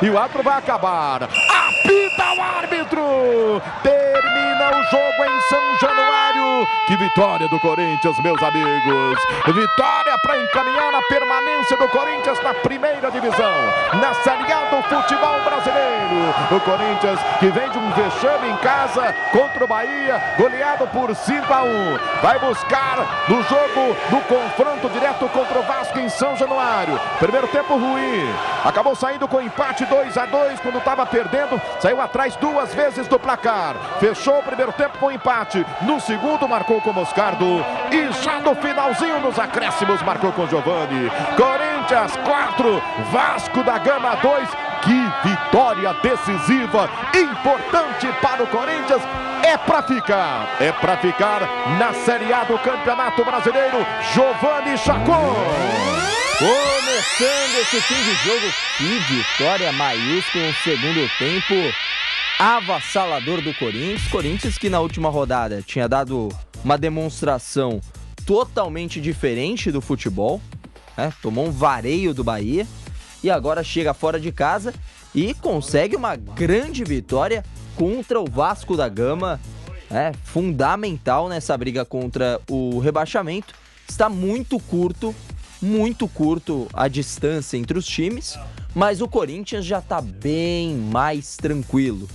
E o árbitro vai acabar. Apita o árbitro! Termina o jogo em São Januário. Que vitória do Corinthians, meus amigos. Vitória para encaminhar a permanência do Corinthians na primeira divisão, na Série A do futebol brasileiro. O Corinthians que vem de um vexame em casa contra o Bahia, goleado por 5-1. Vai buscar no jogo do confronto direto contra o Vasco em São Januário. Primeiro tempo ruim. Acabou saindo com empate 2-2 quando estava perdendo. Saiu atrás duas vezes do placar. Fechou o primeiro tempo com empate. No segundo marcou com Moscardo. E já no finalzinho nos acréscimos marcou com Giovani. Corinthians 4, Vasco da Gama 2. Que vitória decisiva, importante para o Corinthians. É para ficar na Série A do Campeonato Brasileiro. Giovani Chacon. Começando esse fim de jogo, que vitória maiúscula no segundo tempo, avassalador do Corinthians. Corinthians que na última rodada tinha dado uma demonstração totalmente diferente do futebol, né? Tomou um vareio do Bahia e agora chega fora de casa e consegue uma grande vitória contra o Vasco da Gama, fundamental nessa briga contra o rebaixamento. Está muito curto a distância entre os times, mas o Corinthians já está bem mais tranquilo.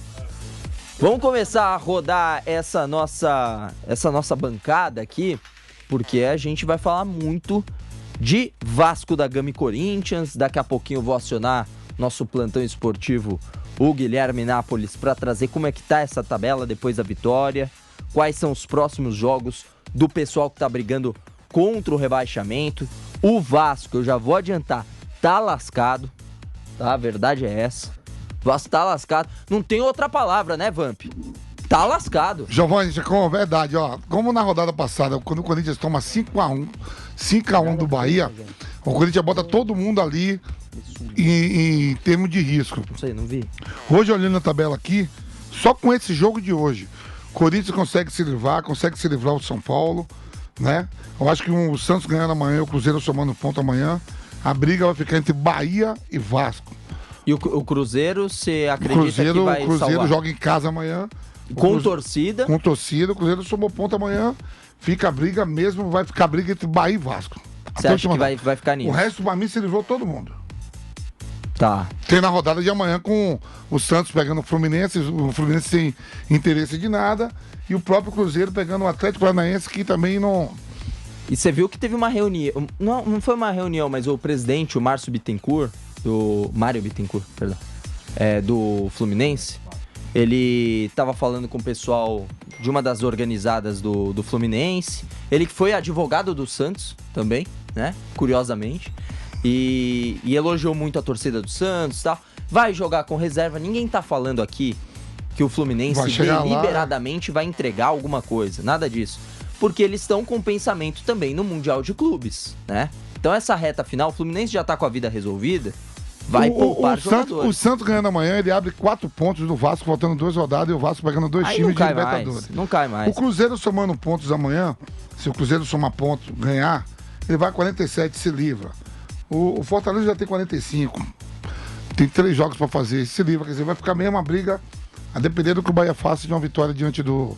Vamos começar a rodar essa nossa bancada aqui, porque a gente vai falar muito de Vasco da Gama e Corinthians. Daqui a pouquinho eu vou acionar nosso plantão esportivo, o Guilherme Nápoles, para trazer como é que tá essa tabela depois da vitória, quais são os próximos jogos do pessoal que está brigando contra o rebaixamento. O Vasco, eu já vou adiantar, tá lascado, tá? A verdade é essa. O Vasco tá lascado. Não tem outra palavra, né, Vamp? Tá lascado. Giovani, com verdade, ó. Como na rodada passada, quando o Corinthians toma 5-1 do Bahia, o Corinthians bota todo mundo ali em termos de risco. Não sei, não vi. Hoje, olhando a tabela aqui, só com esse jogo de hoje, o Corinthians consegue se livrar o São Paulo, né? Eu acho que o Santos ganhando amanhã, o Cruzeiro somando ponto amanhã, a briga vai ficar entre Bahia e Vasco. E o Cruzeiro, você acredita que vai salvar? O Cruzeiro joga em casa amanhã. Torcida? Com torcida, o Cruzeiro somou ponto amanhã, fica a briga mesmo, vai ficar a briga entre Bahia e Vasco. Você acha que vai ficar nisso? O resto, pra mim, se livrou todo mundo. Tá. Tem na rodada de amanhã com o Santos pegando o Fluminense sem interesse de nada, e o próprio Cruzeiro pegando o Atlético Paranaense, que também não... E você viu que teve uma reunião, não foi uma reunião, mas o presidente, o Mário Bittencourt, perdão, do Fluminense, ele estava falando com o pessoal de uma das organizadas do Fluminense, ele que foi advogado do Santos também, né, curiosamente, e elogiou muito a torcida do Santos e tal. Vai jogar com reserva, ninguém tá falando aqui que o Fluminense deliberadamente vai entregar alguma coisa, nada disso. Porque eles estão com pensamento também no Mundial de Clubes, né? Então essa reta final, o Fluminense já tá com a vida resolvida, vai poupar jogadores. O Santos ganhando amanhã, ele abre 4 pontos do Vasco, faltando 2 rodadas, e o Vasco pegando 2 times de Libertadores. Não cai mais. O Cruzeiro somando pontos amanhã, se o Cruzeiro somar pontos, ganhar, ele vai a 47, se livra. O Fortaleza já tem 45. Tem 3 jogos pra fazer, se livra, quer dizer, vai ficar mesmo uma briga, a depender do que o Bahia faça de uma vitória diante do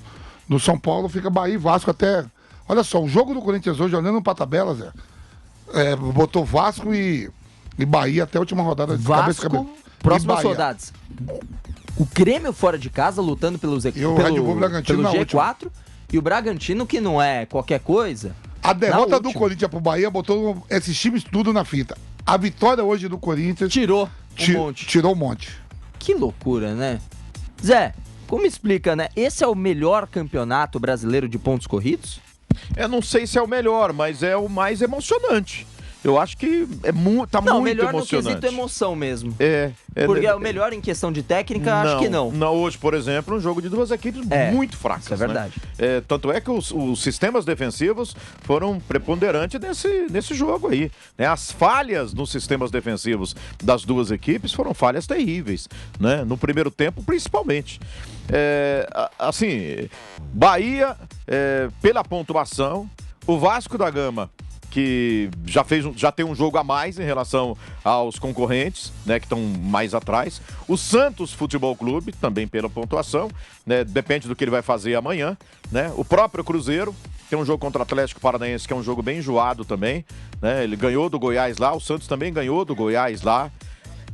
São Paulo, fica Bahia e Vasco até... Olha só, o jogo do Corinthians hoje, olhando pra tabela, Zé, botou Vasco e Bahia até a última rodada. Vasco, próximas rodadas. O Grêmio fora de casa, lutando pelo G4, e o Bragantino, que não é qualquer coisa. A derrota do Corinthians pro Bahia botou esses times tudo na fita. A vitória hoje do Corinthians... Tirou um monte. Que loucura, né? Zé... Como explica, né? Esse é o melhor campeonato brasileiro de pontos corridos? Eu não sei se é o melhor, mas é o mais emocionante. Eu acho que tá muito melhor emocionante. No quesito emoção mesmo. Porque é o melhor em questão de técnica, acho que não. Hoje, por exemplo, um jogo de 2 equipes muito fracas. Isso é verdade. Né? Tanto é que os sistemas defensivos foram preponderantes nesse jogo aí. Né? As falhas nos sistemas defensivos das 2 equipes foram falhas terríveis. Né? No primeiro tempo, principalmente. Bahia, pela pontuação, o Vasco da Gama que já tem um jogo a mais em relação aos concorrentes, né, que estão mais atrás. O Santos Futebol Clube, também pela pontuação, né, depende do que ele vai fazer amanhã, né? O próprio Cruzeiro tem um jogo contra o Atlético Paranaense, que é um jogo bem enjoado também, né? Ele ganhou do Goiás lá, o Santos também ganhou do Goiás lá.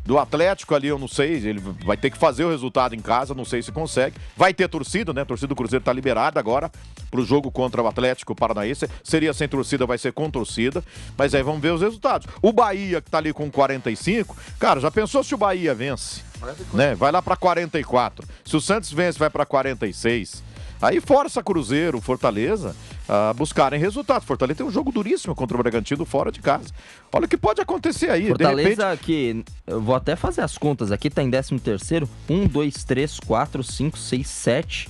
Do Atlético ali, eu não sei, ele vai ter que fazer o resultado em casa, não sei se consegue. Vai ter torcida, né? A torcida do Cruzeiro tá liberada agora pro jogo contra o Atlético Paranaense. Seria sem torcida, vai ser com torcida. Mas aí vamos ver os resultados. O Bahia, que tá ali com 45, cara, já pensou se o Bahia vence? Né? Vai lá pra 44. Se o Santos vence, vai pra 46. Aí força Cruzeiro, Fortaleza a buscarem resultados. Fortaleza tem um jogo duríssimo contra o Bragantino fora de casa. Olha o que pode acontecer aí. Fortaleza, de repente... que eu vou até fazer as contas aqui, tá em 13º. 1, 2, 3, 4, 5, 6, 7,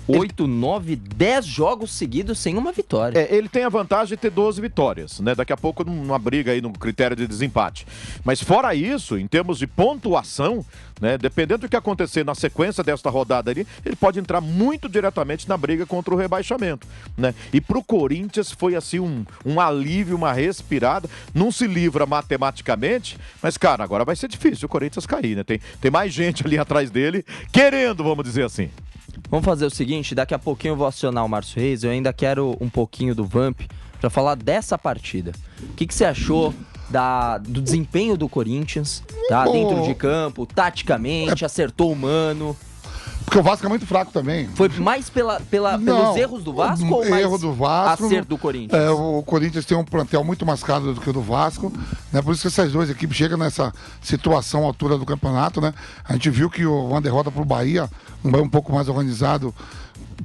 8, 9, 10 jogos seguidos sem uma vitória. Ele tem a vantagem de ter 12 vitórias, né? Daqui a pouco numa briga aí no critério de desempate. Mas fora isso, em termos de pontuação, né? Dependendo do que acontecer na sequência desta rodada ali, ele pode entrar muito diretamente na briga contra o rebaixamento, né? E pro Corinthians foi assim um alívio, uma respirada. Não se livra matematicamente, mas cara, agora vai ser difícil o Corinthians cair, né? Tem mais gente ali atrás dele querendo, vamos dizer assim. Vamos fazer o seguinte, daqui a pouquinho eu vou acionar o Márcio Reis, eu ainda quero um pouquinho do Vamp para falar dessa partida. O que você achou do desempenho do Corinthians, tá? Dentro de campo, taticamente, acertou o mano? Porque o Vasco é muito fraco também. Foi mais pelos erros do Vasco ou mais erro do Vasco, acerto do Corinthians? O Corinthians tem um plantel muito mais caro do que o do Vasco, né? Por isso que essas duas equipes chegam nessa situação à altura do campeonato, né? A gente viu que uma derrota pro Bahia, um Bahia um pouco mais organizado,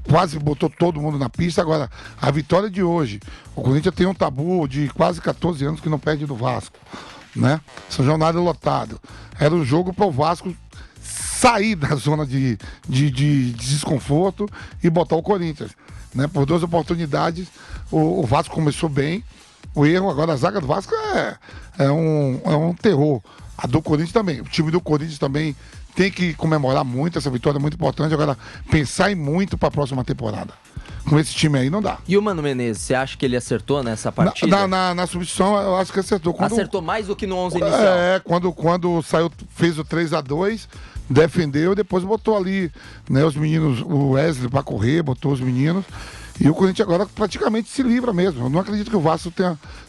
quase botou todo mundo na pista. Agora, a vitória de hoje, o Corinthians tem um tabu de quase 14 anos que não perde do Vasco, né? São Januário lotado. Era o jogo para o Vasco sair da zona de desconforto e botar o Corinthians, né? Por 2 oportunidades, o Vasco começou bem. O erro, agora a zaga do Vasco é um terror. A do Corinthians também. O time do Corinthians também tem que comemorar muito essa vitória, é muito importante. Agora, pensar em muito para a próxima temporada. Com esse time aí não dá. E o Mano Menezes, você acha que ele acertou nessa partida? Na substituição, eu acho que acertou. Acertou mais do que no 11 inicial? Quando saiu, fez o 3-2, defendeu e depois botou ali, né, os meninos, o Wesley para correr, botou os meninos. E o Corinthians agora praticamente se livra mesmo. Eu não acredito que o Vasco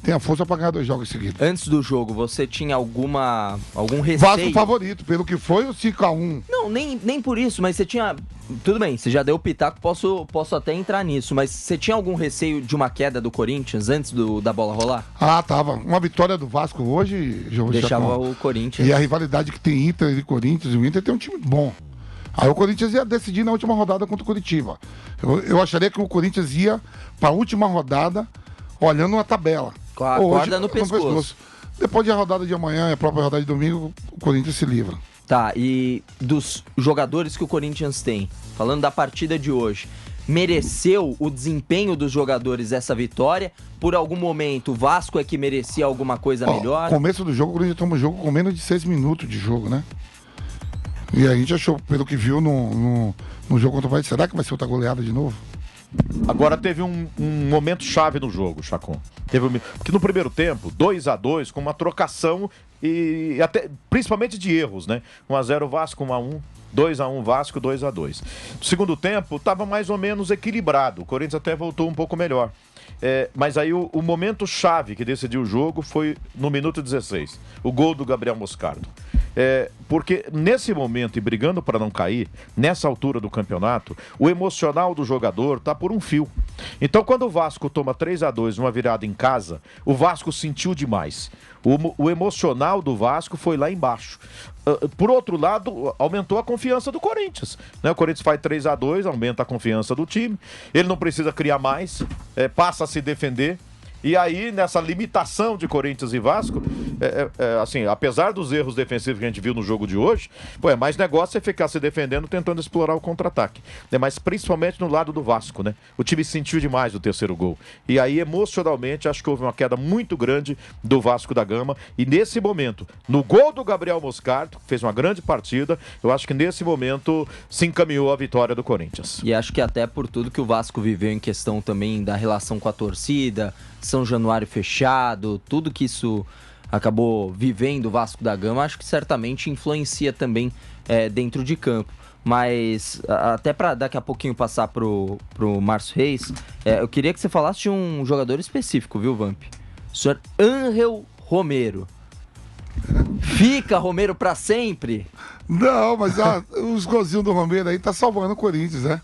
tenha força para ganhar 2 jogos seguidos. Antes do jogo, você tinha algum receio? Vasco favorito, pelo que foi o 5-1. Não, nem por isso, mas você tinha... Tudo bem, você já deu o pitaco, posso até entrar nisso, mas você tinha algum receio de uma queda do Corinthians antes da bola rolar? Tava. Uma vitória do Vasco hoje... Deixava o Corinthians... E a rivalidade que tem Inter e Corinthians, o Inter tem um time bom. Aí o Corinthians ia decidir na última rodada contra o Curitiba. Eu acharia que o Corinthians ia para a última rodada olhando uma tabela. Com a corda no pescoço. Depois da rodada de amanhã e a própria rodada de domingo, o Corinthians se livra. Tá, e dos jogadores que o Corinthians tem, falando da partida de hoje, mereceu o desempenho dos jogadores essa vitória? Por algum momento o Vasco é que merecia alguma coisa melhor? No começo do jogo, o Corinthians toma o jogo com menos de 6 minutos de jogo, né? E a gente achou, pelo que viu no jogo contra o Bahia, será que vai ser outra goleada de novo? Agora teve um momento chave no jogo, Chacon. Porque no primeiro tempo, 2-2, com uma trocação e até principalmente de erros, né? 1-0 Vasco, 1-1. 2-1 Vasco, 2-2. No segundo tempo, estava mais ou menos equilibrado. O Corinthians até voltou um pouco melhor. Mas aí o momento chave que decidiu o jogo foi no minuto 16. O gol do Gabriel Moscardo. Porque nesse momento, e brigando para não cair, nessa altura do campeonato, o emocional do jogador tá por um fio. Então, quando o Vasco toma 3-2 numa virada em casa, o Vasco sentiu demais. O emocional do Vasco foi lá embaixo. Por outro lado, aumentou a confiança do Corinthians, né? O Corinthians faz 3-2, aumenta a confiança do time. Ele não precisa criar mais, passa a se defender. E aí, nessa limitação de Corinthians e Vasco, assim, apesar dos erros defensivos que a gente viu no jogo de hoje, é mais negócio você ficar se defendendo, tentando explorar o contra-ataque. Né? Mas principalmente no lado do Vasco, né? O time sentiu demais o terceiro gol. E aí, emocionalmente, acho que houve uma queda muito grande do Vasco da Gama. E nesse momento, no gol do Gabriel Moscardo, que fez uma grande partida, eu acho que nesse momento se encaminhou a vitória do Corinthians. E acho que até por tudo que o Vasco viveu em questão também da relação com a torcida, São Januário fechado, tudo que isso acabou vivendo o Vasco da Gama, acho que certamente influencia também dentro de campo. Mas até para daqui a pouquinho passar pro Márcio Reis, eu queria que você falasse de um jogador específico, viu, Vamp? O senhor Ángel Romero. Fica Romero para sempre? Não, mas os golzinhos do Romero aí tá salvando o Corinthians, né?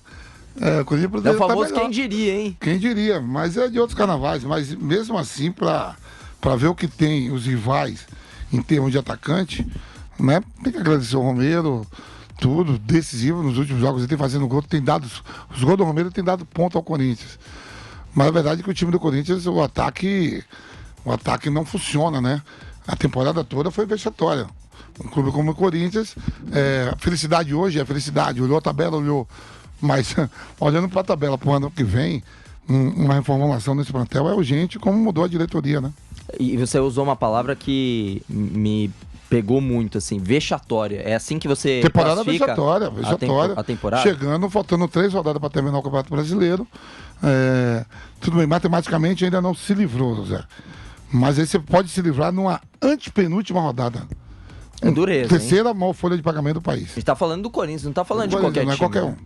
O Corinthians É o famoso tá quem diria, hein? Quem diria, mas é de outros carnavais. Mas mesmo assim, para ver o que tem os rivais em termos de atacante, né? Tem que agradecer o Romero, tudo, decisivo nos últimos jogos. Ele tem fazendo gol, os gols do Romero tem dado ponto ao Corinthians. Mas a verdade é que o time do Corinthians, o ataque não funciona, né? A temporada toda foi vexatória. Um clube como o Corinthians, a felicidade hoje é felicidade. Olhou a tabela, olhou. Mas olhando para a tabela para o ano que vem, uma reformulação nesse plantel é urgente, como mudou a diretoria, né? E você usou uma palavra que me pegou muito, assim, vexatória. É assim que você temporada classifica vexatória. a temporada? Chegando, faltando 3 rodadas para terminar o Campeonato Brasileiro. Tudo bem, matematicamente ainda não se livrou, Zé. Mas aí você pode se livrar numa antepenúltima rodada. É dureza, Terceira maior folha de pagamento do país. A gente tá falando do Corinthians, não tá falando de qualquer time. Não é qualquer um.